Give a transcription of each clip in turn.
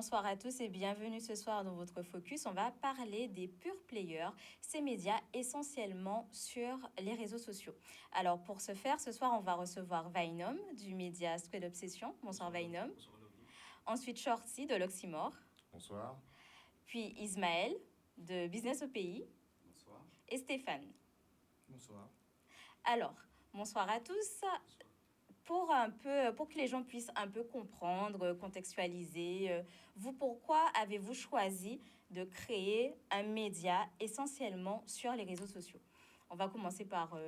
Bonsoir à tous et bienvenue ce soir dans votre Focus. On va parler des pure players, ces médias essentiellement sur les réseaux sociaux. Alors pour ce faire, ce soir, on va recevoir Vainom du média Squid Obsession. Bonsoir Vainom. Bonsoir Lovely. Ensuite Shorty de l'Oxymore. Bonsoir. Puis Ismaël de Business au pays Bonsoir. et Stéphane. Bonsoir. Alors, bonsoir à tous. Pour que les gens puissent un peu comprendre, contextualiser, vous, pourquoi avez-vous choisi de créer un média essentiellement sur les réseaux sociaux? On va commencer par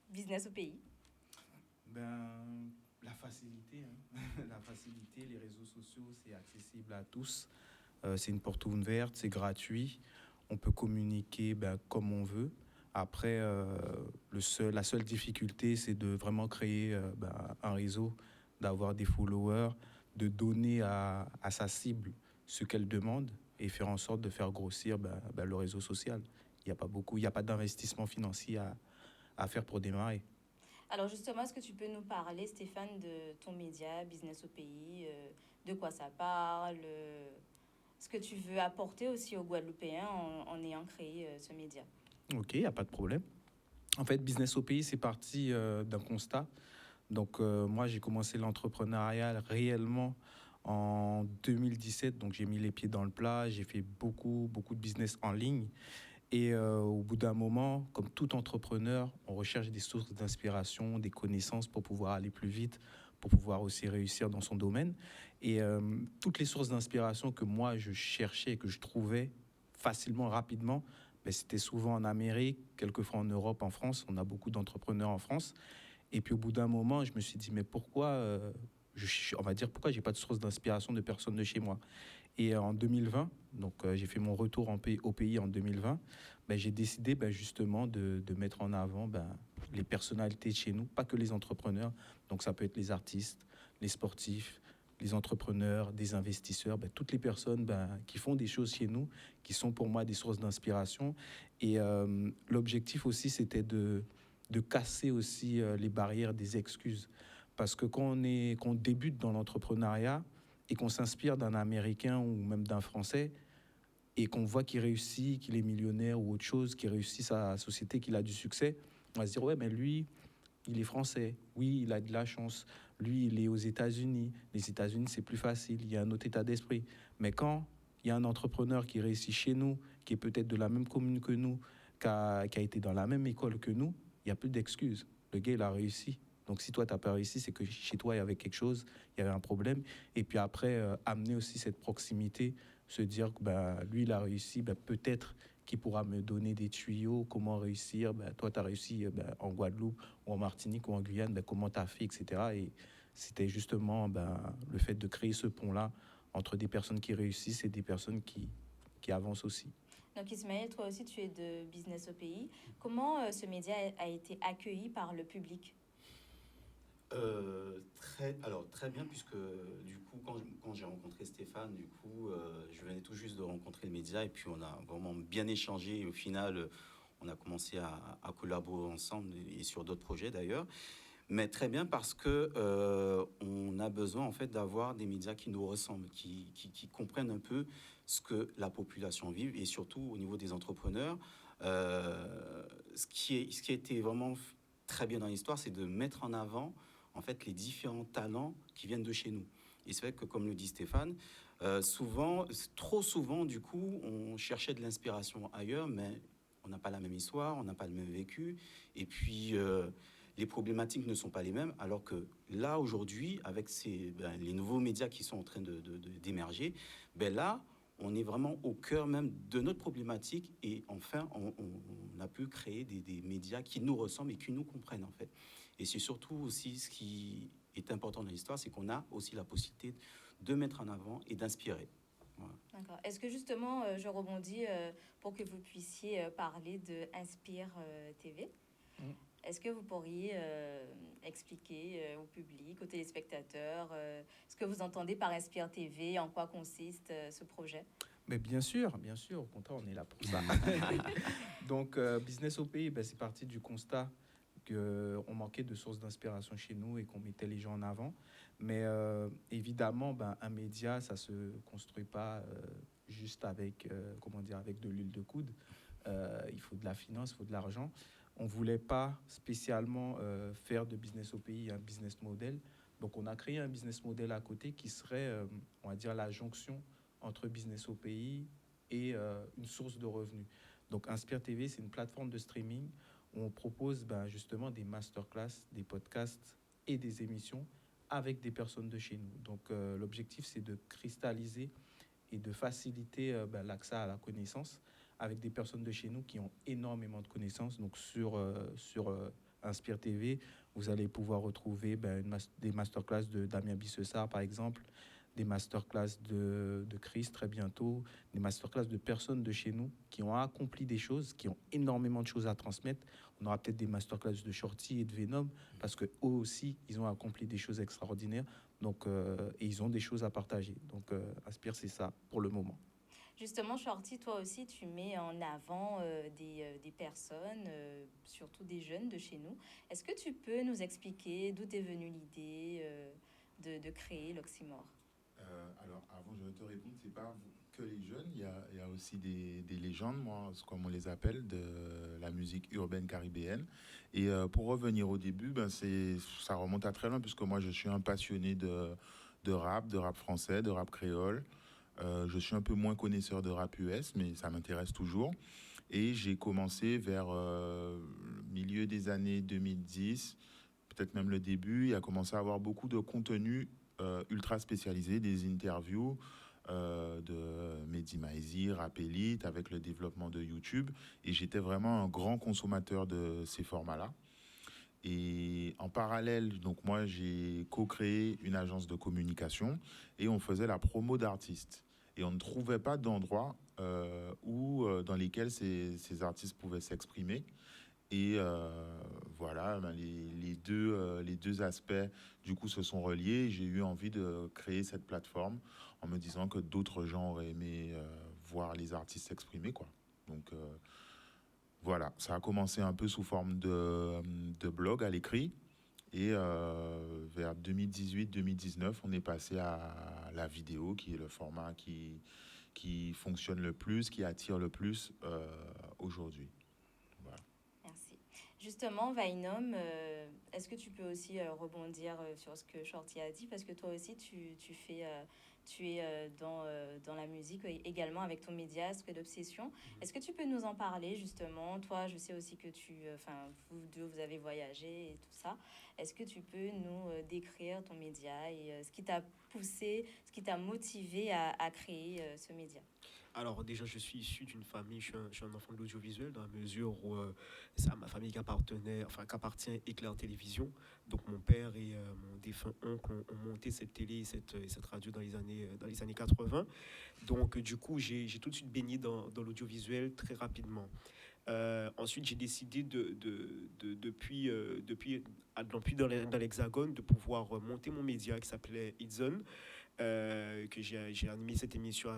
Business au pays. La facilité, la facilité, les réseaux sociaux, c'est accessible à tous. C'est une porte ouverte, c'est gratuit. On peut communiquer comme on veut. Après, la seule difficulté, c'est de vraiment créer un réseau, d'avoir des followers, de donner à sa cible ce qu'elle demande et faire en sorte de faire grossir le réseau social. Il n'y a pas d'investissement financier à faire pour démarrer. Alors justement, est-ce que tu peux nous parler, Stéphane, de ton média, Business au pays, de quoi ça parle, ce que tu veux apporter aussi aux Guadeloupéens en ayant créé ce média? Ok, il n'y a pas de problème. En fait, Business au pays, c'est parti d'un constat. Donc, moi, j'ai commencé l'entrepreneuriat réellement en 2017. Donc, j'ai mis les pieds dans le plat. J'ai fait beaucoup de business en ligne. Et au bout d'un moment, comme tout entrepreneur, on recherche des sources d'inspiration, des connaissances pour pouvoir aller plus vite, pour pouvoir aussi réussir dans son domaine. Et toutes les sources d'inspiration que moi, je cherchais et que je trouvais facilement, rapidement, c'était souvent en Amérique, quelquefois en Europe, en France. On a beaucoup d'entrepreneurs en France. Et puis au bout d'un moment, je me suis dit, mais pourquoi, on va dire, pourquoi j'ai pas de source d'inspiration de personne de chez moi? Et en 2020, donc j'ai fait mon retour au pays en 2020, j'ai décidé justement de mettre en avant les personnalités de chez nous, pas que les entrepreneurs. Donc ça peut être les artistes, les sportifs, les entrepreneurs, des investisseurs, toutes les personnes qui font des choses chez nous, qui sont pour moi des sources d'inspiration. Et l'objectif aussi, c'était de casser aussi les barrières des excuses. Parce que quand on débute dans l'entrepreneuriat et qu'on s'inspire d'un Américain ou même d'un Français et qu'on voit qu'il réussit, qu'il est millionnaire ou autre chose, qu'il réussit sa société, qu'il a du succès, on va se dire, ouais, mais lui, il est français. Oui, il a de la chance. Lui, il est aux États-Unis. Les États-Unis, c'est plus facile. Il y a un autre état d'esprit. Mais quand il y a un entrepreneur qui réussit chez nous, qui est peut-être de la même commune que nous, qui a été dans la même école que nous, il n'y a plus d'excuses. Le gars, il a réussi. Donc, si toi, tu n'as pas réussi, c'est que chez toi, il y avait quelque chose, il y avait un problème. Et puis après, amener aussi cette proximité, se dire que lui, il a réussi, peut-être qu'il pourra me donner des tuyaux, comment réussir. Toi, tu as réussi en Guadeloupe ou en Martinique ou en Guyane, comment tu as fait, etc. Et c'était justement le fait de créer ce pont-là entre des personnes qui réussissent et des personnes qui avancent aussi. Donc Ismaël, toi aussi tu es de Business au pays. Comment ce média a été accueilli par le public? Très bien, puisque du coup, quand j'ai rencontré Stéphane, du coup, je venais tout juste de rencontrer le média et puis on a vraiment bien échangé. Et au final, on a commencé à collaborer ensemble et sur d'autres projets d'ailleurs. Mais très bien parce que on a besoin en fait d'avoir des médias qui nous ressemblent, qui comprennent un peu ce que la population vit et surtout au niveau des entrepreneurs. Ce qui a été vraiment très bien dans l'histoire, c'est de mettre en avant en fait les différents talents qui viennent de chez nous. Et c'est vrai que, comme le dit Stéphane, trop souvent, du coup, on cherchait de l'inspiration ailleurs, mais on n'a pas la même histoire, on n'a pas le même vécu. Et puis, les problématiques ne sont pas les mêmes, alors que là, aujourd'hui, avec les nouveaux médias qui sont en train d'émerger, là, on est vraiment au cœur même de notre problématique et enfin, on a pu créer des médias qui nous ressemblent et qui nous comprennent, en fait. Et c'est surtout aussi ce qui est important dans l'histoire, c'est qu'on a aussi la possibilité de mettre en avant et d'inspirer. Voilà. D'accord. Est-ce que justement, je rebondis pour que vous puissiez parler de Inspire TV? Est-ce que vous pourriez expliquer au public, aux téléspectateurs, ce que vous entendez par Inspire TV, en quoi consiste ce projet? Mais bien sûr, au contraire, on est là pour ça. Donc, Business au pays, c'est parti du constat qu'on manquait de sources d'inspiration chez nous et qu'on mettait les gens en avant. Mais évidemment, un média, ça ne se construit pas juste avec, avec de l'huile de coude. Il faut de la finance, il faut de l'argent. On ne voulait pas spécialement faire de Business au pays un business model. Donc, on a créé un business model à côté qui serait, on va dire, la jonction entre Business au pays et une source de revenus. Donc, Inspire TV, c'est une plateforme de streaming où on propose justement des masterclass, des podcasts et des émissions avec des personnes de chez nous. Donc, l'objectif, c'est de cristalliser et de faciliter l'accès à la connaissance avec des personnes de chez nous qui ont énormément de connaissances. Donc, sur Inspire TV, vous allez pouvoir retrouver des masterclass de Damien Bissessart, par exemple, des masterclass de Chris très bientôt, des masterclass de personnes de chez nous qui ont accompli des choses, qui ont énormément de choses à transmettre. On aura peut-être des masterclass de Shorty et de Venom, parce qu'eux aussi, ils ont accompli des choses extraordinaires. Donc, et ils ont des choses à partager. Donc, Inspire, c'est ça pour le moment. Justement, Shorty, toi aussi, tu mets en avant des personnes, surtout des jeunes de chez nous. Est-ce que tu peux nous expliquer d'où est venue l'idée de créer l'Oxymore? Alors, avant de te répondre, c'est pas que les jeunes, il y a aussi des légendes, moi, comme on les appelle, de la musique urbaine caribéenne. Et pour revenir au début, ça remonte à très loin, puisque moi, je suis un passionné de rap français, de rap créole. Je suis un peu moins connaisseur de rap US, mais ça m'intéresse toujours. Et j'ai commencé vers le milieu des années 2010, peut-être même le début, il a commencé à avoir beaucoup de contenu ultra spécialisé, des interviews de Mehdi Maizi, Rap Elite, avec le développement de YouTube. Et j'étais vraiment un grand consommateur de ces formats-là. Et en parallèle, donc moi, j'ai co-créé une agence de communication et on faisait la promo d'artistes. Et on ne trouvait pas d'endroit dans lesquels ces artistes pouvaient s'exprimer. Et voilà, les deux aspects du coup se sont reliés. J'ai eu envie de créer cette plateforme en me disant que d'autres gens auraient aimé voir les artistes s'exprimer, quoi. Donc voilà, ça a commencé un peu sous forme de blog à l'écrit. Et vers 2018-2019, on est passé à la vidéo, qui est le format qui fonctionne le plus, qui attire le plus aujourd'hui. Voilà. Merci. Justement, Vainom, est-ce que tu peux aussi rebondir sur ce que Shorty a dit? Parce que toi aussi, tu es dans la musique également avec ton média, Esprit d'Obsession. Est-ce que tu peux nous en parler justement? Toi, je sais aussi que vous deux, vous avez voyagé et tout ça. Est-ce que tu peux nous décrire ton média et ce qui t'a poussé, ce qui t'a motivé à créer ce média? Alors déjà, je suis issu d'une famille, je suis un enfant de l'audiovisuel dans la mesure où c'est à ma famille qu'appartient Éclair Télévision. Donc mon père et mon défunt oncle ont monté cette télé et cette radio dans les années 80. Donc du coup, j'ai tout de suite baigné dans l'audiovisuel très rapidement. Ensuite, j'ai décidé depuis dans l'Hexagone de pouvoir monter mon média qui s'appelait Itzone. Que j'ai animé cette émission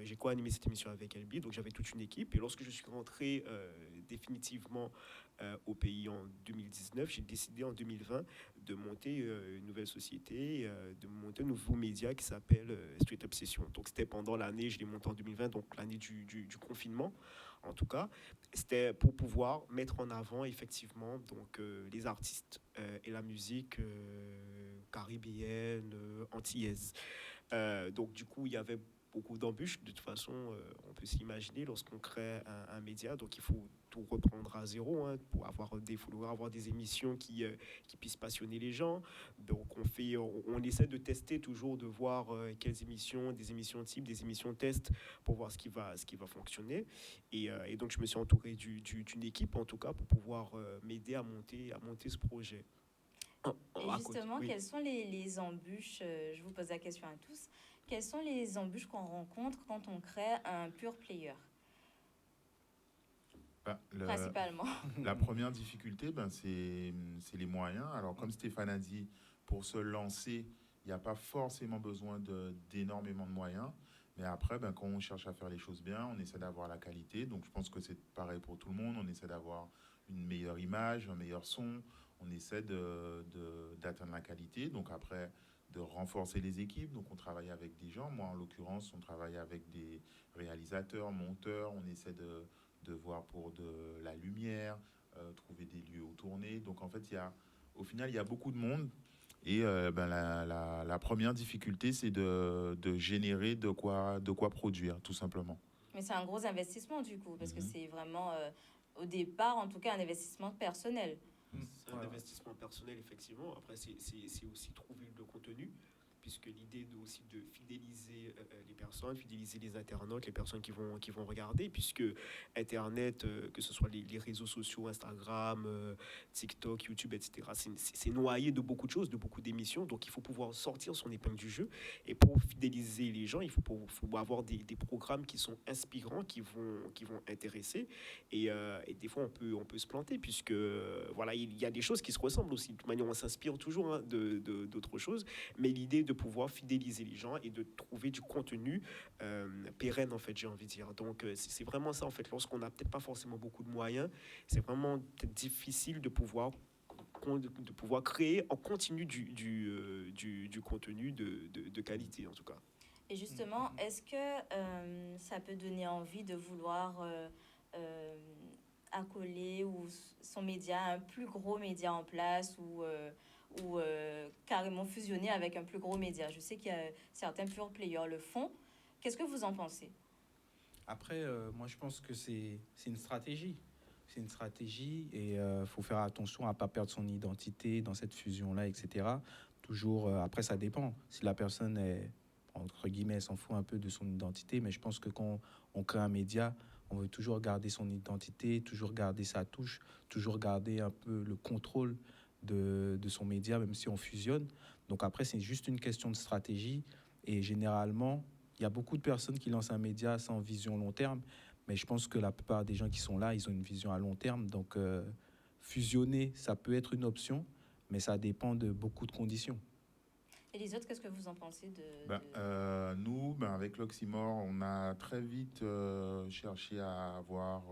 j'ai co-animé cette émission avec Elbi, donc j'avais toute une équipe. Et lorsque je suis rentré définitivement au pays en 2019, j'ai décidé en 2020 de monter une nouvelle société, de monter un nouveau média qui s'appelle Street Obsession. Donc c'était pendant l'année, je l'ai monté en 2020, donc l'année du confinement. En tout cas, c'était pour pouvoir mettre en avant effectivement donc les artistes et la musique caribéenne, antillaise. Donc du coup, il y avait beaucoup d'embûches. De toute façon, on peut s'imaginer lorsqu'on crée un média, donc il faut tout reprendre à zéro, hein, pour avoir des followers, avoir des émissions qui puissent passionner les gens. Donc on essaie de tester toujours, de voir quelles émissions, des émissions type, des émissions test, pour voir ce qui va fonctionner. Et donc je me suis entouré d'une équipe en tout cas pour pouvoir m'aider à monter ce projet. Et justement, quelles sont les embûches, je vous pose la question à tous, quelles sont les embûches qu'on rencontre quand on crée un pure player? Principalement. La première difficulté, c'est les moyens. Alors, comme Stéphane a dit, pour se lancer, il n'y a pas forcément besoin d'énormément de moyens. Mais après, ben, quand on cherche à faire les choses bien, on essaie d'avoir la qualité. Donc je pense que c'est pareil pour tout le monde. On essaie d'avoir une meilleure image, un meilleur son. On essaie d'atteindre la qualité. Donc après, de renforcer les équipes. Donc on travaille avec des gens. Moi, en l'occurrence, on travaille avec des réalisateurs, monteurs. On essaie de voir pour de la lumière, trouver des lieux où tourner. Donc en fait, au final, il y a beaucoup de monde. Et ben, la première difficulté, c'est de générer de quoi produire, tout simplement. Mais c'est un gros investissement du coup, parce que Mhm. c'est vraiment, au départ, en tout cas, un investissement personnel. C'est un investissement personnel, effectivement. Après, c'est aussi trouver le contenu, puisque l'idée aussi de fidéliser les personnes, fidéliser les internautes, les personnes qui vont regarder, puisque Internet, que ce soit les réseaux sociaux, Instagram, TikTok, YouTube, etc., c'est noyé de beaucoup de choses, de beaucoup d'émissions. Donc, il faut pouvoir sortir son épingle du jeu. Et pour fidéliser les gens, faut avoir des programmes qui sont inspirants, qui vont intéresser. Et des fois, on peut se planter, puisque voilà, il y a des choses qui se ressemblent aussi. De toute manière, on s'inspire toujours hein, d'autres choses, mais l'idée de pouvoir fidéliser les gens et de trouver du contenu pérenne, en fait, j'ai envie de dire. Donc, c'est vraiment ça, en fait. Lorsqu'on n'a peut-être pas forcément beaucoup de moyens, c'est vraiment peut-être difficile de pouvoir créer en continu du contenu de qualité, en tout cas. Et justement, est-ce que ça peut donner envie de vouloir accoler ou son média à un plus gros média en place ou carrément fusionner avec un plus gros média? Je sais qu'il y a certains pure players le font. Qu'est-ce que vous en pensez? Après, moi, je pense que c'est une stratégie. C'est une stratégie et il faut faire attention à ne pas perdre son identité dans cette fusion-là, etc. Toujours, après, ça dépend. Si la personne est, entre guillemets, elle s'en fout un peu de son identité, mais je pense que quand on crée un média, on veut toujours garder son identité, toujours garder sa touche, toujours garder un peu le contrôle de son média, même si on fusionne. Donc après, c'est juste une question de stratégie et généralement, il y a beaucoup de personnes qui lancent un média sans vision long terme, mais je pense que la plupart des gens qui sont là, ils ont une vision à long terme. Donc, fusionner, ça peut être une option, mais ça dépend de beaucoup de conditions. Et les autres, qu'est-ce que vous en pensez Ben, nous, ben, avec l'Oxymore, on a très vite cherché à avoir,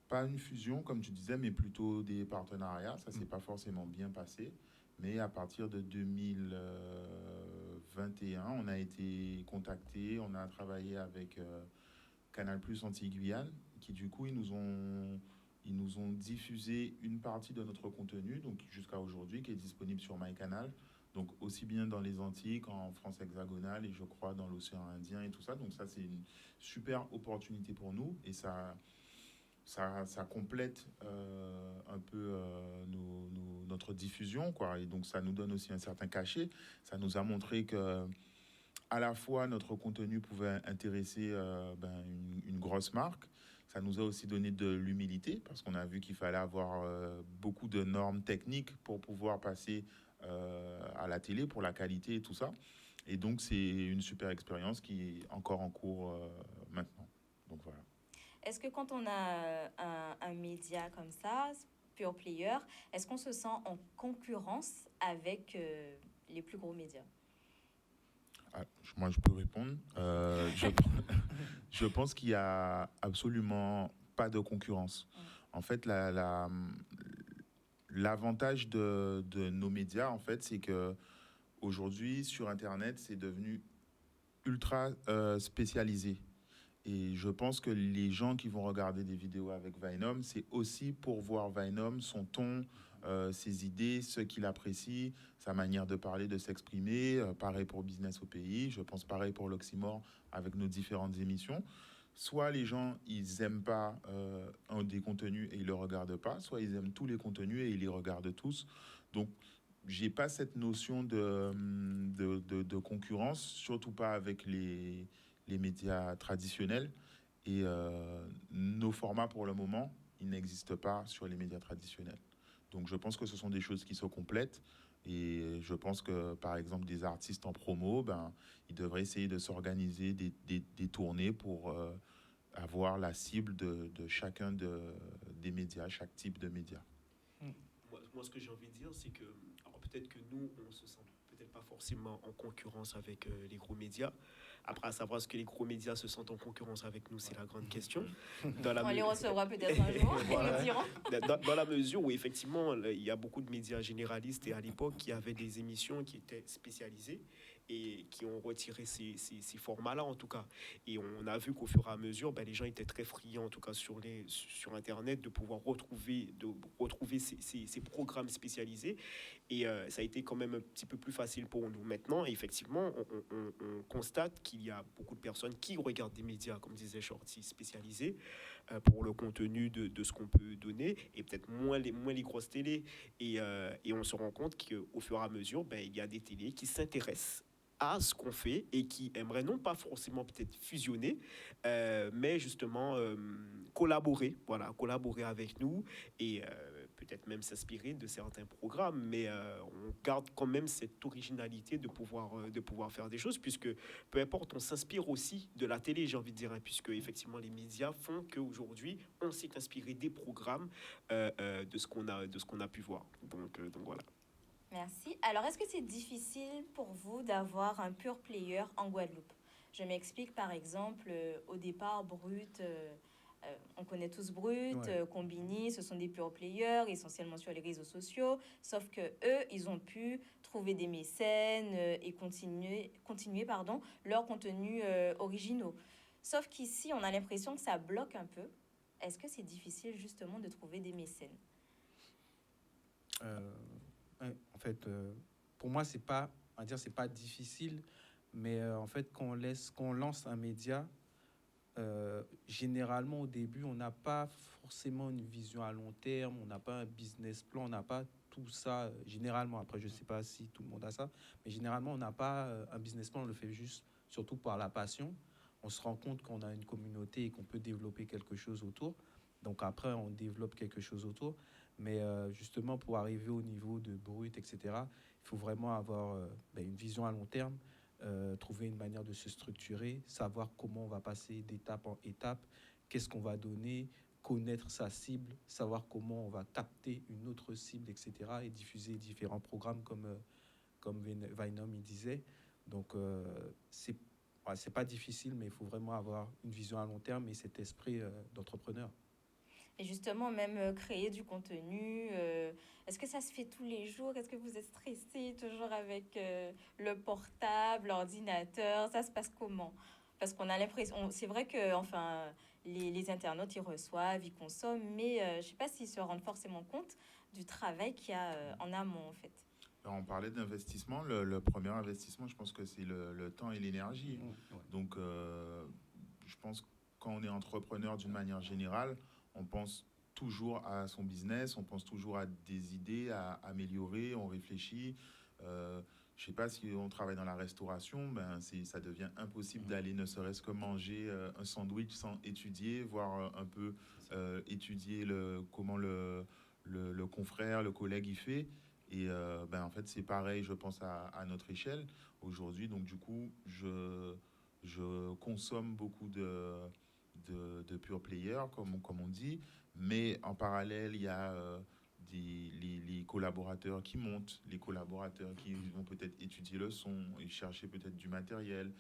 pas une fusion, comme tu disais, mais plutôt des partenariats. Ça s'est pas forcément bien passé. Mais à partir de 2021, on a été contacté, on a travaillé avec Canal Plus Antilles-Guyane, qui du coup, ils nous ont diffusé une partie de notre contenu, donc jusqu'à aujourd'hui, qui est disponible sur MyCanal. Donc aussi bien dans les Antilles qu'en France hexagonale et je crois dans l'océan Indien et tout ça. Donc ça, c'est une super opportunité pour nous et ça complète un peu notre diffusion, quoi. Et donc ça nous donne aussi un certain cachet. Ça nous a montré que à la fois notre contenu pouvait intéresser ben, une grosse marque. Ça nous a aussi donné de l'humilité parce qu'on a vu qu'il fallait avoir beaucoup de normes techniques pour pouvoir passer à la télé pour la qualité et tout ça. Et donc c'est une super expérience qui est encore en cours maintenant. Donc voilà. Est-ce que quand on a un média comme ça, pure player, est-ce qu'on se sent en concurrence avec les plus gros médias? Ah, moi, je peux répondre. Je pense qu'il y a absolument pas de concurrence. En fait, l'avantage de nos médias, en fait, c'est que aujourd'hui, sur Internet, c'est devenu ultra spécialisé. Et je pense que les gens qui vont regarder des vidéos avec Vinom, c'est aussi pour voir Vinom, son ton, ses idées, ce qu'il apprécie, sa manière de parler, de s'exprimer. Pareil pour Business au pays, je pense pareil pour l'Oxymore avec nos différentes émissions. Soit les gens, ils aiment pas un des contenus et ils le regardent pas, soit ils aiment tous les contenus et ils les regardent tous. Donc, j'ai pas cette notion de concurrence, surtout pas avec les médias traditionnels. Et nos formats, pour le moment, ils n'existent pas sur les médias traditionnels. Donc je pense que ce sont des choses qui se complètent. Et je pense que, par exemple, des artistes en promo, ben, ils devraient essayer de s'organiser des tournées pour avoir la cible de chacun des médias, chaque type de média. Moi, ce que j'ai envie de dire, c'est que, alors peut-être que nous, on se sent peut-être pas forcément en concurrence avec les gros médias. Après, à savoir ce que les gros médias se sentent en concurrence avec nous, c'est la grande question. On les recevra peut-être un jour, ils Voilà. nous diront. Dans la mesure où, effectivement, il y a beaucoup de médias généralistes et à l'époque qui avaient des émissions qui étaient spécialisées et qui ont retiré ces formats-là, en tout cas. Et on a vu qu'au fur et à mesure, les gens étaient très friands, en tout cas sur Internet, de pouvoir retrouver ces programmes spécialisés. Et ça a été quand même un petit peu plus facile pour nous. Maintenant, effectivement, on constate qu'il y a beaucoup de personnes qui regardent des médias, comme disait Shorty, spécialisés pour le contenu de ce qu'on peut donner, et peut-être moins les grosses télés. Et on se rend compte qu'au fur et à mesure, il y a des télés qui s'intéressent à ce qu'on fait et qui aimeraient non pas forcément peut-être fusionner, mais justement collaborer avec nous et peut-être même s'inspirer de certains programmes, mais on garde quand même cette originalité de pouvoir faire des choses, puisque peu importe, on s'inspire aussi de la télé, j'ai envie de dire, hein, puisque effectivement les médias font qu'aujourd'hui on s'est inspiré des programmes de ce qu'on a pu voir. Donc voilà. Merci. Alors, est-ce que c'est difficile pour vous d'avoir un pure player en Guadeloupe? Je m'explique, par exemple, au départ, Brut, on connaît tous Brut, Ouais. Combini, ce sont des pure players, essentiellement sur les réseaux sociaux, sauf que eux, ils ont pu trouver des mécènes et continuer leurs contenus originaux. Sauf qu'ici, on a l'impression que ça bloque un peu. Est-ce que c'est difficile justement de trouver des mécènes? Ouais, en fait, pour moi, c'est pas difficile, mais en fait, quand on lance un média, généralement au début, on n'a pas forcément une vision à long terme, on n'a pas un business plan, on n'a pas tout ça. Généralement, après, je sais pas si tout le monde a ça, mais généralement, on n'a pas un business plan, on le fait juste, surtout par la passion. On se rend compte qu'on a une communauté et qu'on peut développer quelque chose autour. Donc après, on développe quelque chose autour. Mais justement, pour arriver au niveau de Brut, etc., il faut vraiment avoir une vision à long terme, trouver une manière de se structurer, savoir comment on va passer d'étape en étape, qu'est-ce qu'on va donner, connaître sa cible, savoir comment on va capter une autre cible, etc., et diffuser différents programmes comme Vinom il disait. Donc, c'est pas difficile, mais il faut vraiment avoir une vision à long terme et cet esprit d'entrepreneur. Et justement, même créer du contenu, est-ce que ça se fait tous les jours? Est-ce que vous êtes stressé toujours avec le portable, l'ordinateur? Ça se passe comment? Parce qu'on a l'impression, c'est vrai que enfin, les internautes, ils reçoivent, ils consomment, mais je ne sais pas s'ils se rendent forcément compte du travail qu'il y a en amont, en fait. Alors, on parlait d'investissement. Le premier investissement, je pense que c'est le temps et l'énergie. Ouais. Donc, je pense que quand on est entrepreneur d'une manière générale, on pense toujours à son business, on pense toujours à des idées à améliorer, on réfléchit. Je sais pas, si on travaille dans la restauration, ça devient impossible d'aller ne serait-ce que manger un sandwich sans étudier, voire un peu étudier comment le confrère, le collègue y fait. Et en fait, c'est pareil, je pense, à notre échelle aujourd'hui. Donc, du coup, je consomme beaucoup de pure players, comme on dit. Mais en parallèle, il y a les collaborateurs qui montent, les collaborateurs qui vont peut-être étudier le son et chercher peut-être du matériel.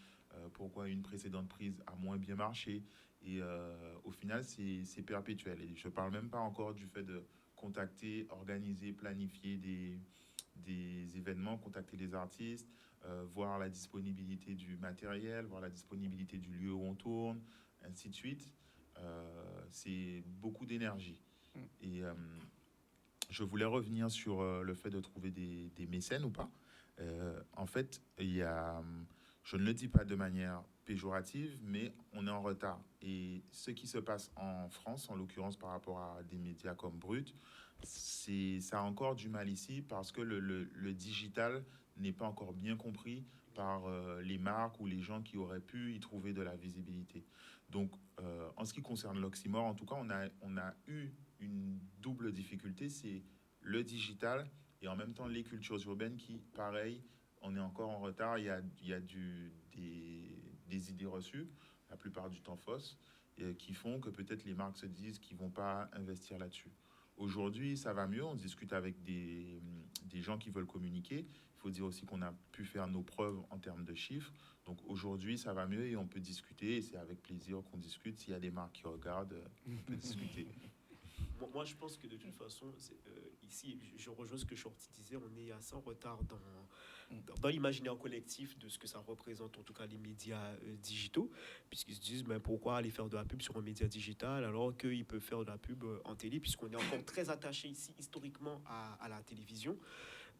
Pourquoi une précédente prise a moins bien marché. Et au final, c'est perpétuel. Et je ne parle même pas encore du fait de contacter, organiser, planifier des événements, contacter les artistes, voir la disponibilité du matériel, voir la disponibilité du lieu où on tourne, ainsi de suite. C'est beaucoup d'énergie. Et je voulais revenir sur le fait de trouver des mécènes ou pas. En fait, je ne le dis pas de manière péjorative, mais on est en retard. Et ce qui se passe en France, en l'occurrence par rapport à des médias comme Brut, ça a encore du mal ici parce que le digital n'est pas encore bien compris par les marques ou les gens qui auraient pu y trouver de la visibilité. Donc, en ce qui concerne l'Oxymore, en tout cas, on a eu une double difficulté, c'est le digital et en même temps les cultures urbaines qui, pareil, on est encore en retard. Il y a des idées reçues, la plupart du temps fausses, qui font que peut-être les marques se disent qu'ils ne vont pas investir là-dessus. Aujourd'hui, ça va mieux. On discute avec des gens qui veulent communiquer. Il faut dire aussi qu'on a pu faire nos preuves en termes de chiffres. Donc aujourd'hui, ça va mieux et on peut discuter. Et c'est avec plaisir qu'on discute. S'il y a des marques qui regardent, on peut discuter. Moi, je pense que de toute façon, ici, je rejoins ce que Shorty disait, on est assez en retard dans l'imaginaire collectif de ce que ça représente, en tout cas les médias digitaux, puisqu'ils se disent, mais pourquoi aller faire de la pub sur un média digital alors qu'ils peuvent faire de la pub en télé, puisqu'on est encore très attaché ici historiquement à la télévision.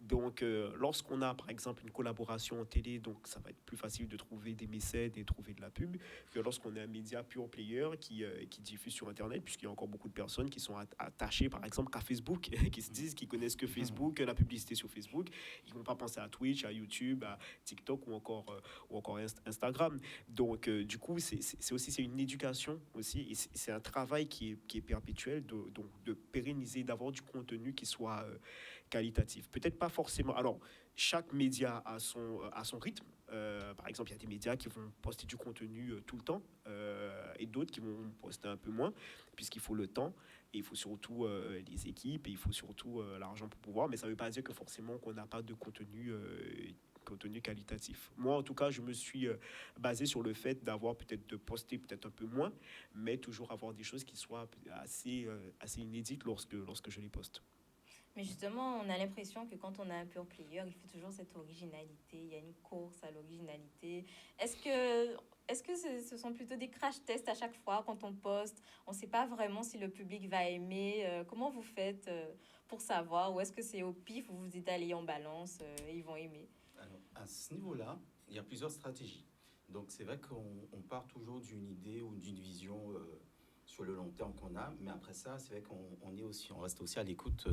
Donc, lorsqu'on a, par exemple, une collaboration en télé, donc ça va être plus facile de trouver des mécènes et trouver de la pub que lorsqu'on est un média pure player qui diffuse sur Internet, puisqu'il y a encore beaucoup de personnes qui sont attachées, par exemple, qu'à Facebook, qui se disent qu'ils connaissent que Facebook, la publicité sur Facebook. Ils ne vont pas penser à Twitch, à YouTube, à TikTok ou encore Instagram. Donc, du coup, c'est une éducation aussi, et c'est un travail qui est perpétuel, de pérenniser, d'avoir du contenu qui soit qualitatif. Peut-être pas forcément. Alors, chaque média a son rythme. Par exemple, il y a des médias qui vont poster du contenu tout le temps et d'autres qui vont poster un peu moins, puisqu'il faut le temps et il faut surtout les équipes et il faut surtout l'argent pour pouvoir. Mais ça ne veut pas dire que forcément qu'on n'a pas de contenu qualitatif. Moi, en tout cas, je me suis basé sur le fait d'avoir peut-être de poster peut-être un peu moins, mais toujours avoir des choses qui soient assez inédites lorsque je les poste. Mais justement, on a l'impression que quand on a un pure player, il faut toujours cette originalité. Il y a une course à l'originalité. Est-ce que ce sont plutôt des crash tests à chaque fois quand on poste? On ne sait pas vraiment si le public va aimer. Comment vous faites pour savoir? Ou est-ce que c'est au pif où vous dites allez, on balance et ils vont aimer? Alors, à ce niveau-là, il y a plusieurs stratégies. Donc, c'est vrai qu'on part toujours d'une idée ou d'une vision sur le long terme qu'on a, mais après ça, c'est vrai on reste aussi à l'écoute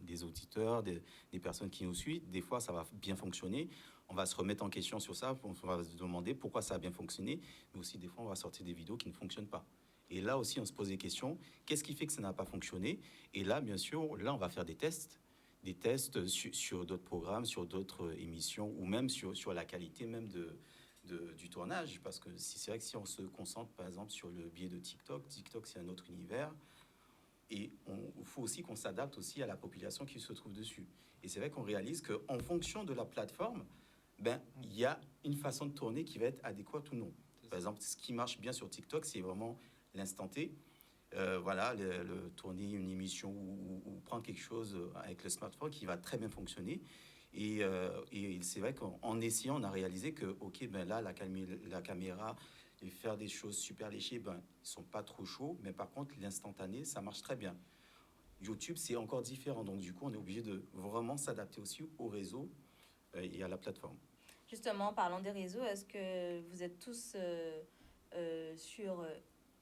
des auditeurs, des personnes qui nous suivent. Des fois, ça va bien fonctionner. On va se remettre en question sur ça, on va se demander pourquoi ça a bien fonctionné, mais aussi des fois, on va sortir des vidéos qui ne fonctionnent pas. Et là aussi, on se pose des questions. Qu'est-ce qui fait que ça n'a pas fonctionné? Et là, bien sûr, là, on va faire des tests sur d'autres programmes, sur d'autres émissions, ou même sur la qualité même du tournage. Parce que c'est vrai que si on se concentre, par exemple, sur le biais de TikTok, c'est un autre univers. Et il faut aussi qu'on s'adapte aussi à la population qui se trouve dessus. Et c'est vrai qu'on réalise qu'en fonction de la plateforme, il y a une façon de tourner qui va être adéquate ou non. Par exemple, ce qui marche bien sur TikTok, c'est vraiment l'instant T. Voilà, tourner une émission ou prendre quelque chose avec le smartphone qui va très bien fonctionner. Et c'est vrai qu'en essayant, on a réalisé que, ok, là, la caméra, et faire des choses super léchées, ils sont pas trop chauds. Mais par contre, l'instantané, ça marche très bien. YouTube, c'est encore différent. Donc, du coup, on est obligé de vraiment s'adapter aussi au réseau et à la plateforme. Justement, parlant des réseaux, est-ce que vous êtes tous sur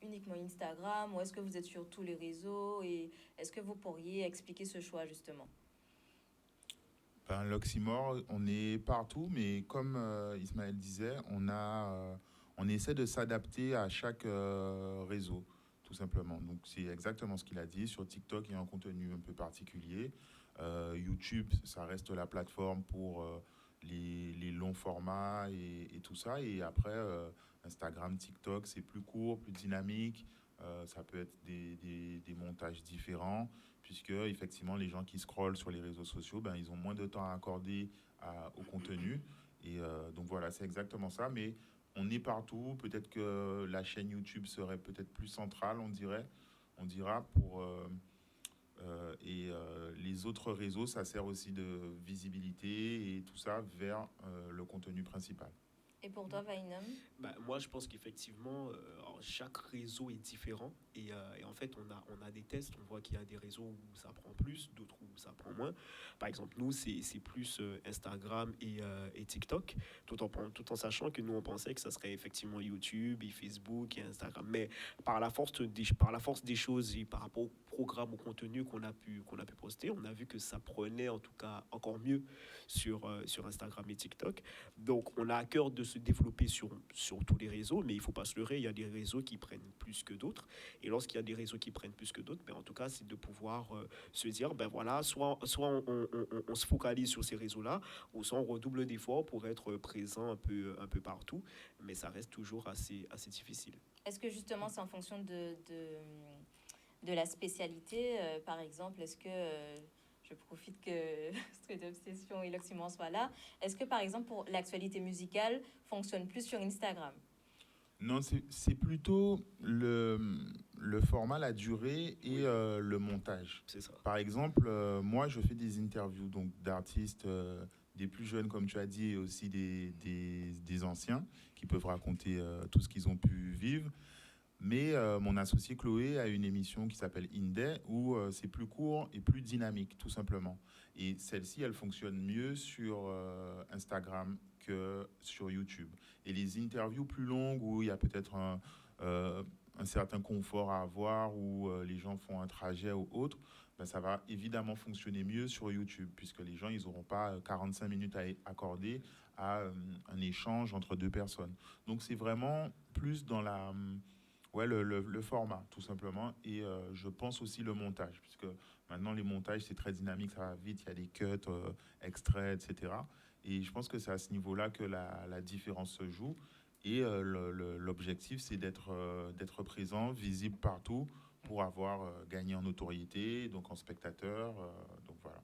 uniquement Instagram ou est-ce que vous êtes sur tous les réseaux et est-ce que vous pourriez expliquer ce choix justement? L'oxymore, on est partout, mais comme Ismaël disait, on essaie de s'adapter à chaque réseau, tout simplement. Donc c'est exactement ce qu'il a dit. Sur TikTok, il y a un contenu un peu particulier. YouTube, ça reste la plateforme pour les longs formats et tout ça. Et après, Instagram, TikTok, c'est plus court, plus dynamique. Ça peut être des montages différents, puisque effectivement, les gens qui scrollent sur les réseaux sociaux, ils ont moins de temps à accorder au contenu. Et donc voilà, c'est exactement ça. Mais on est partout. Peut-être que la chaîne YouTube serait peut-être plus centrale, on dira, les autres réseaux, ça sert aussi de visibilité et tout ça vers le contenu principal. Et pour toi, Vainam? Moi, je pense qu'effectivement, chaque réseau est différent. Et en fait, on a des tests. On voit qu'il y a des réseaux où ça prend plus, d'autres où ça prend moins. Par exemple, nous, c'est plus Instagram et TikTok, tout en sachant que nous, on pensait que ça serait effectivement YouTube et Facebook et Instagram. Mais par la force des choses et par rapport au programme, au contenu qu'on a pu poster, on a vu que ça prenait en tout cas encore mieux sur Instagram et TikTok. Donc, on a à cœur de se développer sur tous les réseaux, mais il ne faut pas se leurrer, il y a des réseaux qui prennent plus que d'autres. Et lorsqu'il y a des réseaux qui prennent plus que d'autres, en tout cas, c'est de pouvoir se dire, voilà, soit on se focalise sur ces réseaux-là, ou soit on redouble d'efforts pour être présent un peu partout, mais ça reste toujours assez difficile. Est-ce que justement c'est en fonction de de la spécialité. Par exemple, est-ce que, je profite que Street Obsession et l'Oxymore soient là, est-ce que par exemple pour l'actualité musicale fonctionne plus sur Instagram? Non, c'est plutôt le format, la durée et Oui. le montage. C'est ça. Par exemple, moi, je fais des interviews donc d'artistes, des plus jeunes, comme tu as dit, et aussi des anciens qui peuvent raconter tout ce qu'ils ont pu vivre. Mais mon associé Chloé a une émission qui s'appelle Indé où c'est plus court et plus dynamique, tout simplement. Et celle-ci, elle fonctionne mieux sur Instagram que sur YouTube. Et les interviews plus longues où il y a peut-être un certain confort à avoir, où les gens font un trajet ou autre, ben ça va évidemment fonctionner mieux sur YouTube, puisque les gens, ils n'auront pas 45 minutes à accorder à un échange entre deux personnes. Donc c'est vraiment plus dans la... Ouais, le format, tout simplement. Et je pense aussi le montage, puisque maintenant, les montages, c'est très dynamique, ça va vite, il y a des cuts, extraits, etc. Et je pense que c'est à ce niveau-là que la différence se joue. Et l'objectif, c'est d'être présent, visible partout, pour avoir gagné en notoriété, donc en spectateur. Donc voilà.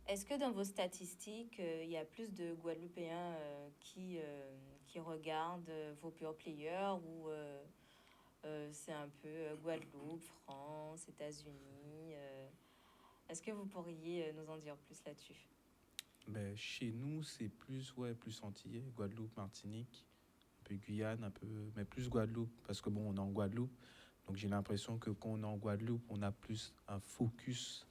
Est-ce que dans vos statistiques, il y a plus de Guadeloupéens qui regardent vos pure players ou c'est un peu Guadeloupe, France, États-Unis est-ce que vous pourriez nous en dire plus là-dessus? Ben, chez nous, c'est plus, ouais, plus antillais, Guadeloupe, Martinique, un peu Guyane, un peu, mais plus Guadeloupe, parce que bon, on est en Guadeloupe. Donc j'ai l'impression que quand on est en Guadeloupe, on a plus un focus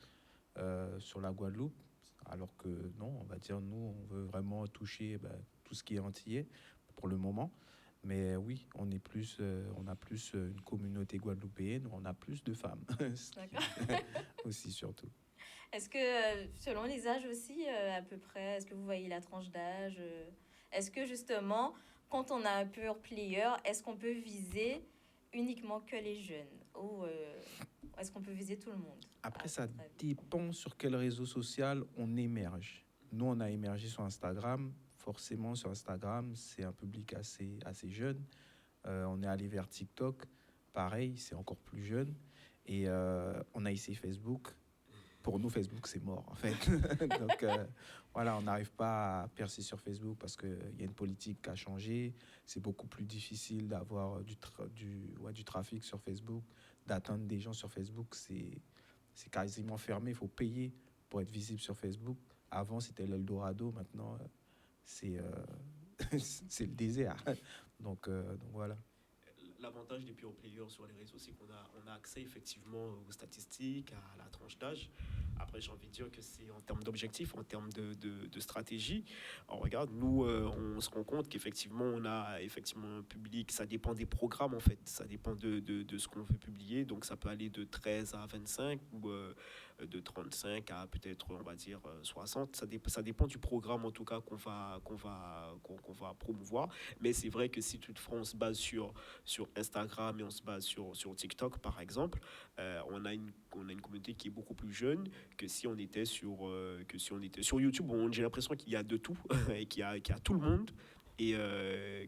sur la Guadeloupe, alors que non, on va dire, nous, on veut vraiment toucher tout ce qui est antillais pour le moment. Mais oui, on a plus une communauté guadeloupéenne, on a plus de femmes. D'accord. Aussi, surtout. Est-ce que, selon les âges aussi, à peu près, est-ce que vous voyez la tranche d'âge est-ce que justement, quand on a un pure player, est-ce qu'on peut viser uniquement que les jeunes ou est-ce qu'on peut viser tout le monde? Après, à ça votre avis? dépend sur quel réseau social on émerge. Nous, on a émergé sur Instagram. Forcément, sur Instagram, c'est un public assez jeune. On est allé vers TikTok. Pareil, c'est encore plus jeune. Et on a essayé Facebook. Pour nous, Facebook, c'est mort, en fait. Donc, voilà, on n'arrive pas à percer sur Facebook parce qu'il y a une politique qui a changé. C'est beaucoup plus difficile d'avoir du trafic sur Facebook, d'atteindre des gens sur Facebook. C'est quasiment fermé. Il faut payer pour être visible sur Facebook. Avant, c'était l'Eldorado. Maintenant, c'est c'est le désert. Donc voilà. L'avantage des pure players sur les réseaux, c'est qu'on a accès effectivement aux statistiques, à la tranche d'âge. Après, j'ai envie de dire que c'est en termes d'objectifs, en termes de stratégie. On regarde, nous, on se rend compte qu'effectivement, on a effectivement un public, ça dépend des programmes en fait, ça dépend de ce qu'on veut publier. Donc, ça peut aller de 13 à 25 ou de 35 à peut-être, on va dire, 60. Ça dépend du programme en tout cas qu'on va promouvoir. Mais c'est vrai que si toutefois on se base sur Instagram et on se base sur TikTok, par exemple, on a une communauté qui est beaucoup plus jeune que si on était sur YouTube. Bon, j'ai l'impression qu'il y a de tout et qu'il y a tout le monde. Et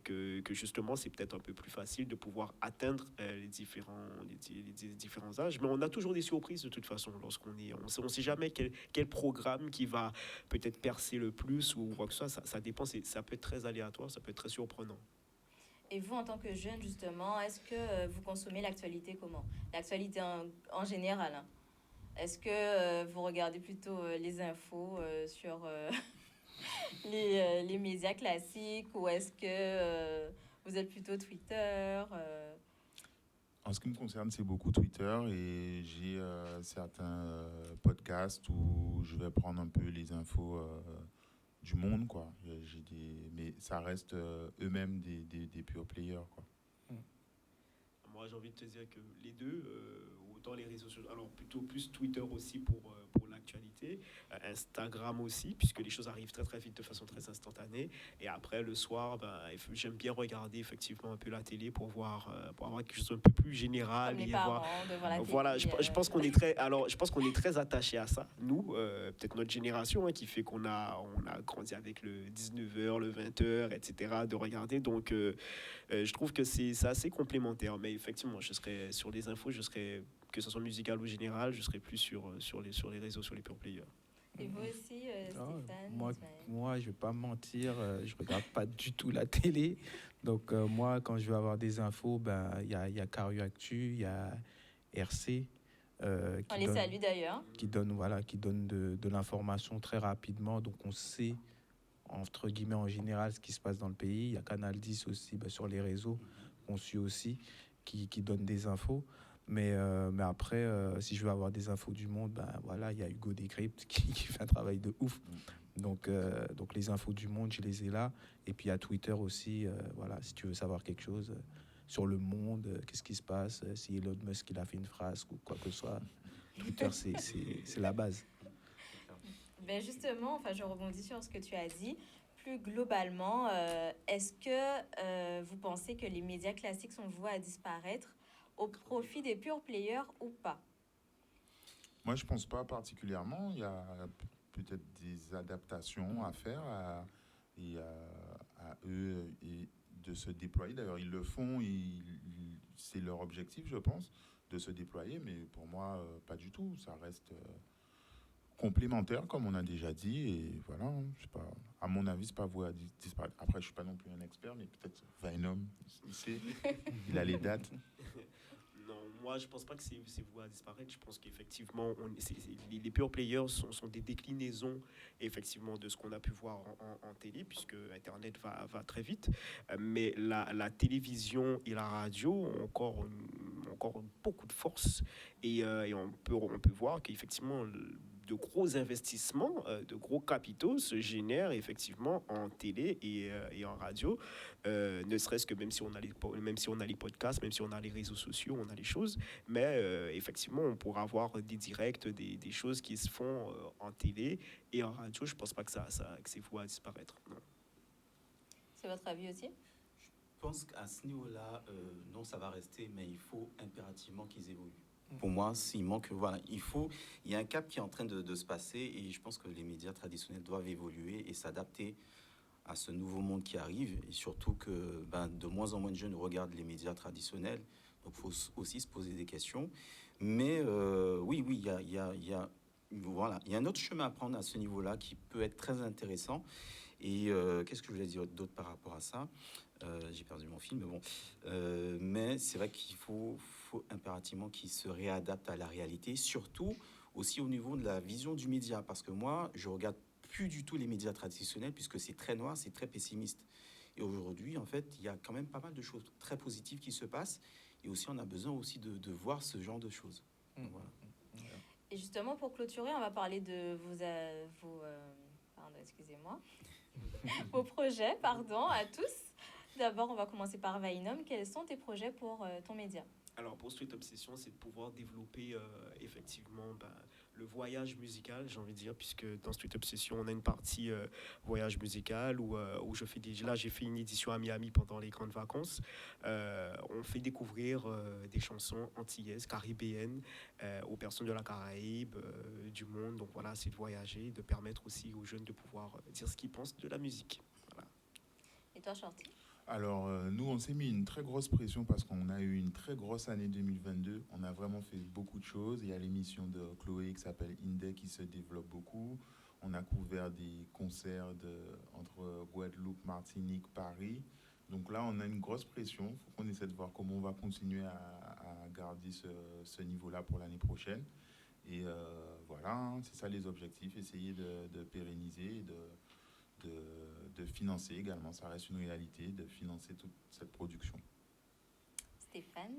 que justement, c'est peut-être un peu plus facile de pouvoir atteindre les différents âges. Mais on a toujours des surprises de toute façon lorsqu'on est. On sait jamais quel programme qui va peut-être percer le plus ou quoi que ce soit. Ça dépend, ça peut être très aléatoire, ça peut être très surprenant. Et vous, en tant que jeune, justement, est-ce que vous consommez l'actualité comment? L'actualité en général, hein. Est-ce que vous regardez plutôt les infos sur les médias classiques ou est-ce que vous êtes plutôt Twitter En ce qui me concerne, c'est beaucoup Twitter et j'ai certains podcasts où je vais prendre un peu les infos du monde, quoi. Mais ça reste eux-mêmes des pure players, quoi. Moi, j'ai envie de te dire que les deux, autant les réseaux sociaux, alors plutôt plus Twitter aussi pour l'actualité. Instagram aussi, puisque les choses arrivent très très vite de façon très instantanée. Et après, le soir, j'aime bien regarder effectivement un peu la télé pour avoir quelque chose un peu plus général. Comme les Et parents, devant la voilà, télé. je pense qu'on est très, alors, je pense qu'on est très attaché à ça. Nous, peut-être notre génération, qui fait on a grandi avec le 19h, le 20h, etc., de regarder. Donc, je trouve que c'est assez complémentaire. Mais effectivement, je serais sur les infos, que ce soit musical ou général, je serais plus sur les réseaux, sur les pure players. Et vous aussi, Stéphane? Moi, je vais pas mentir, je regarde pas du tout la télé. Donc, moi, quand je veux avoir des infos, il y a Cario Actu, il y a RC. On les salue d'ailleurs. Qui donne de l'information très rapidement. Donc, on sait, entre guillemets, en général, ce qui se passe dans le pays. Il y a Canal 10 aussi, sur les réseaux, qu'on suit aussi, qui donne des infos. Mais après, si je veux avoir des infos du monde, il y a Hugo Décrypte qui fait un travail de ouf. Donc les infos du monde, je les ai là. Et puis, il y a Twitter aussi, si tu veux savoir quelque chose sur le monde, qu'est-ce qui se passe, si Elon Musk il a fait une phrase ou quoi que ce soit. Twitter, c'est la base. Justement, je rebondis sur ce que tu as dit. Plus globalement, est-ce que vous pensez que les médias classiques sont voués à disparaître au profit des pure players ou pas? Moi, je pense pas particulièrement. Il y a peut-être des adaptations à faire à eux et de se déployer. D'ailleurs, ils le font. C'est leur objectif, je pense, de se déployer. Mais pour moi, pas du tout. Ça reste complémentaire, comme on a déjà dit. Et voilà, je sais pas. À mon avis, c'est pas voué à disparaître. Après, je suis pas non plus un expert, mais peut-être Venom, il sait. Il a les dates. Non, moi je pense pas que c'est voué à disparaître. Je pense qu'effectivement, les pure players sont des déclinaisons effectivement de ce qu'on a pu voir en télé, puisque Internet va très vite. Mais la télévision et la radio ont encore beaucoup de force. Et on peut voir qu'effectivement, de gros investissements, de gros capitaux se génèrent effectivement en télé et en radio. Ne serait-ce que même si on a les podcasts, même si on a les réseaux sociaux, on a les choses, mais effectivement on pourra avoir des directs, des choses qui se font en télé et en radio. Je pense pas que que c'est voué à disparaître. Non. C'est votre avis aussi? Je pense qu'à ce niveau-là, non, ça va rester, mais il faut impérativement qu'ils évoluent. Pour moi, s'il manque, il y a un cap qui est en train de se passer et je pense que les médias traditionnels doivent évoluer et s'adapter à ce nouveau monde qui arrive et surtout que de moins en moins de jeunes regardent les médias traditionnels. Donc, il faut aussi se poser des questions. Mais oui, il y a un autre chemin à prendre à ce niveau-là qui peut être très intéressant. Et qu'est-ce que je voulais dire d'autre par rapport à ça? J'ai perdu mon fil, mais bon. Mais c'est vrai qu'il faut impérativement qu'ils se réadaptent à la réalité, surtout aussi au niveau de la vision du média. Parce que moi, je regarde plus du tout les médias traditionnels puisque c'est très noir, c'est très pessimiste. Et aujourd'hui, en fait, il y a quand même pas mal de choses très positives qui se passent. Et aussi, on a besoin aussi de voir ce genre de choses. Voilà. Et justement, pour clôturer, on va parler de vos projets, à tous. D'abord, on va commencer par Venom. Quels sont tes projets pour ton média? Alors, pour Street Obsession, c'est de pouvoir développer effectivement le voyage musical, j'ai envie de dire, puisque dans Street Obsession, on a une partie voyage musical où j'ai fait une édition à Miami pendant les grandes vacances. On fait découvrir des chansons antillaises, caribéennes, aux personnes de la Caraïbe, du monde. Donc voilà, c'est de voyager, de permettre aussi aux jeunes de pouvoir dire ce qu'ils pensent de la musique. Voilà. Et toi, Shorty? Alors, nous, on s'est mis une très grosse pression parce qu'on a eu une très grosse année 2022. On a vraiment fait beaucoup de choses. Il y a l'émission de Chloé qui s'appelle Indé qui se développe beaucoup. On a couvert des concerts entre Guadeloupe, Martinique, Paris. Donc là, on a une grosse pression. Il faut qu'on essaie de voir comment on va continuer à garder ce niveau-là pour l'année prochaine. Et voilà, c'est ça les objectifs. Essayer de pérenniser et de financer également, ça reste une réalité, de financer toute cette production. Stéphane?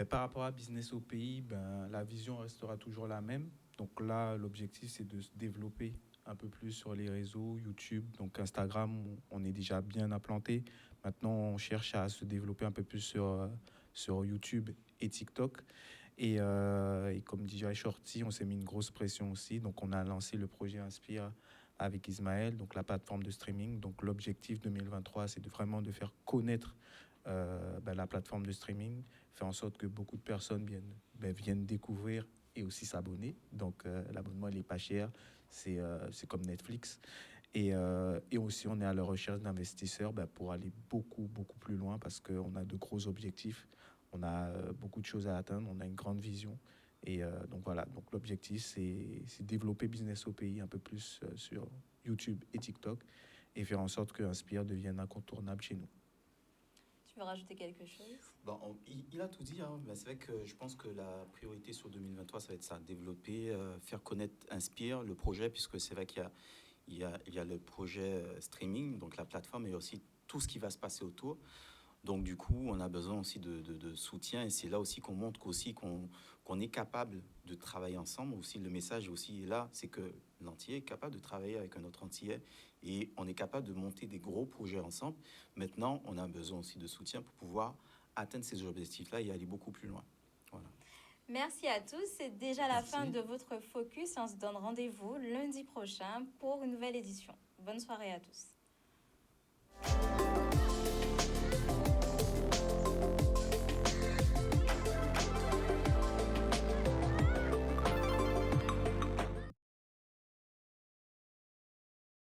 Par rapport à Business au pays, la vision restera toujours la même. Donc là, l'objectif, c'est de se développer un peu plus sur les réseaux, YouTube, donc Instagram, on est déjà bien implanté. Maintenant, on cherche à se développer un peu plus sur YouTube et TikTok. Et comme DJ Shorty, on s'est mis une grosse pression aussi. Donc, on a lancé le projet Inspire avec Ismaël, donc la plateforme de streaming. Donc, l'objectif 2023, c'est vraiment de faire connaître la plateforme de streaming, faire en sorte que beaucoup de personnes viennent découvrir et aussi s'abonner. Donc, l'abonnement, il n'est pas cher. C'est comme Netflix. Et aussi, on est à la recherche d'investisseurs pour aller beaucoup, beaucoup plus loin parce qu'on a de gros objectifs. On a beaucoup de choses à atteindre. On a une grande vision. Et donc, voilà. Donc, l'objectif, c'est développer Business au pays un peu plus sur YouTube et TikTok et faire en sorte que Inspire devienne incontournable chez nous. Tu veux rajouter quelque chose? Bon, il a tout dit, hein. C'est vrai que je pense que la priorité sur 2023, ça va être ça, développer, faire connaître Inspire, le projet, puisque c'est vrai qu'il y a le projet streaming, donc la plateforme, et aussi tout ce qui va se passer autour. Donc du coup, on a besoin aussi de soutien, et c'est là aussi qu'on montre qu'on est capable de travailler ensemble. Aussi, le message aussi est là, c'est que l'Antillais est capable de travailler avec un autre Antillais, et on est capable de monter des gros projets ensemble. Maintenant, on a besoin aussi de soutien pour pouvoir atteindre ces objectifs-là et aller beaucoup plus loin. Voilà. Merci à tous. C'est déjà la Merci. fin de votre focus. On se donne rendez-vous lundi prochain pour une nouvelle édition. Bonne soirée à tous.